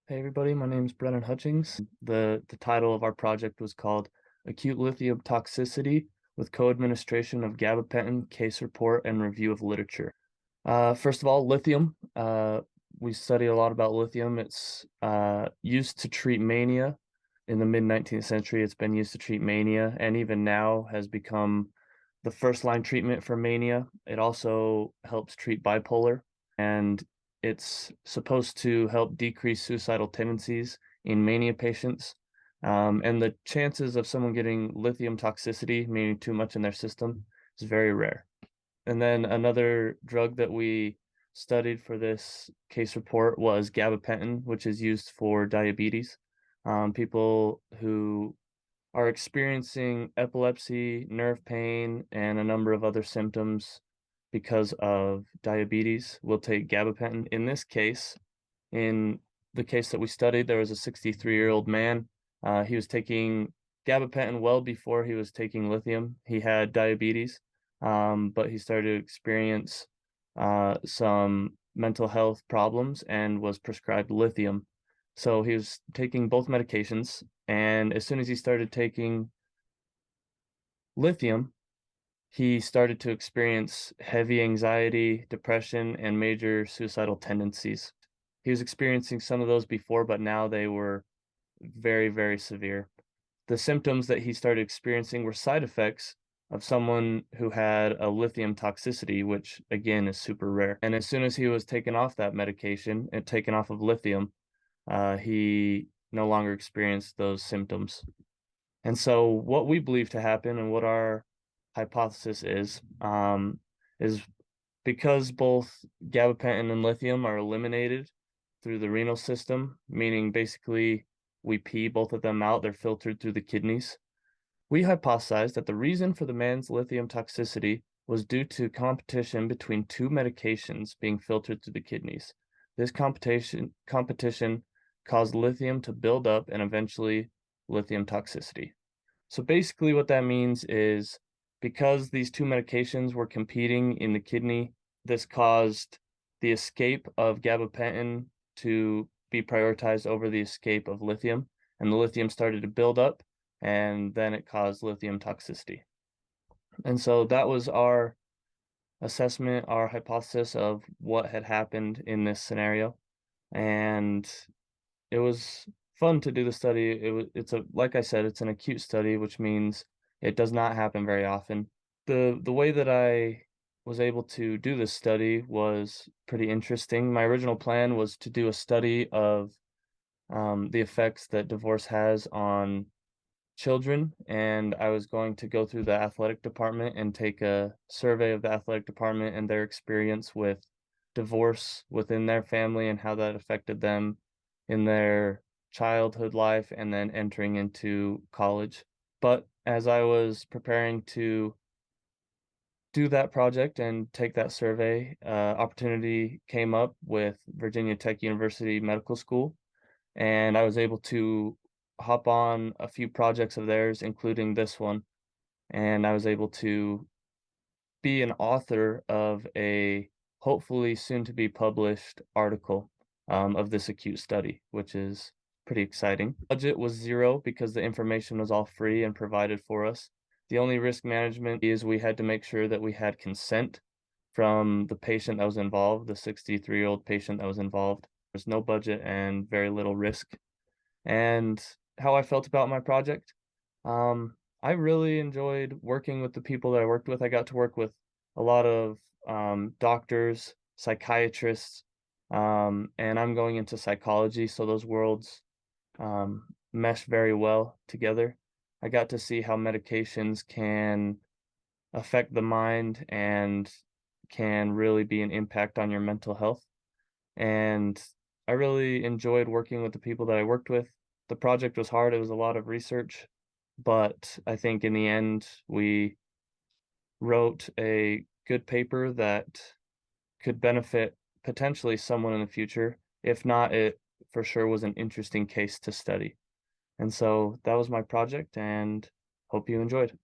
Hey everybody, my name is Brennan Hutchings. The title of our project was called Acute Lithium Toxicity with Co-Administration of Gabapentin, Case Report, and Review of Literature. First of all, lithium. We study a lot about lithium. It's used to treat mania. In the mid-19th century, it's been used to treat mania, and even now has become the first line treatment for mania. It also helps treat bipolar, and it's supposed to help decrease suicidal tendencies in mania patients. And the chances of someone getting lithium toxicity, meaning too much in their system, is very rare. And then another drug that we studied for this case report was gabapentin, which is used for diabetes. People who are experiencing epilepsy, nerve pain, and a number of other symptoms because of diabetes will take gabapentin. In this case, in the case that we studied, there was a 63-year-old man. He was taking gabapentin well before he was taking lithium. He had diabetes, but he started to experience some mental health problems and was prescribed lithium. So he was taking both medications, and as soon as he started taking lithium, he started to experience heavy anxiety, depression, and major suicidal tendencies. He was experiencing some of those before, but now they were very, very severe. The symptoms that he started experiencing were side effects of someone who had a lithium toxicity, which again is super rare. And as soon as he was taken off that medication and taken off of lithium, he no longer experienced those symptoms. And so, what we believe to happen and what our hypothesis is because both gabapentin and lithium are eliminated through the renal system, meaning basically we pee both of them out, they're filtered through the kidneys. We hypothesized that the reason for the man's lithium toxicity was due to competition between two medications being filtered through the kidneys. This competition caused lithium to build up and eventually lithium toxicity. So basically what that means is because these two medications were competing in the kidney, this caused the escape of gabapentin to be prioritized over the escape of lithium, and the lithium started to build up, and then it caused lithium toxicity. And so that was our assessment, our hypothesis of what had happened in this scenario. And it was fun to do the study. It's a like I said, it's an acute study, which means it does not happen very often. The way that I was able to do this study was pretty interesting. My original plan was to do a study of the effects that divorce has on children, and I was going to go through the athletic department and take a survey of the athletic department and their experience with divorce within their family and how that affected them in their childhood life and then entering into college. But as I was preparing to do that project and take that survey, opportunity came up with Virginia Tech University Medical School, and I was able to hop on a few projects of theirs, including this one, and I was able to be an author of a hopefully soon to be published article of this acute study, which is pretty exciting. Budget was zero because the information was all free and provided for us. The only risk management is we had to make sure that we had consent from the patient that was involved, the 63-year-old patient that was involved. There's no budget and very little risk. And how I felt about my project. I really enjoyed working with the people that I worked with. I got to work with a lot of doctors, psychiatrists, and I'm going into psychology, so those worlds mesh very well together. I got to see how medications can affect the mind and can really be an impact on your mental health. And I really enjoyed working with the people that I worked with. The project was hard, it was a lot of research, but I think in the end we wrote a good paper that could benefit potentially someone in the future. If not, it for sure was an interesting case to study. And so that was my project, and hope you enjoyed.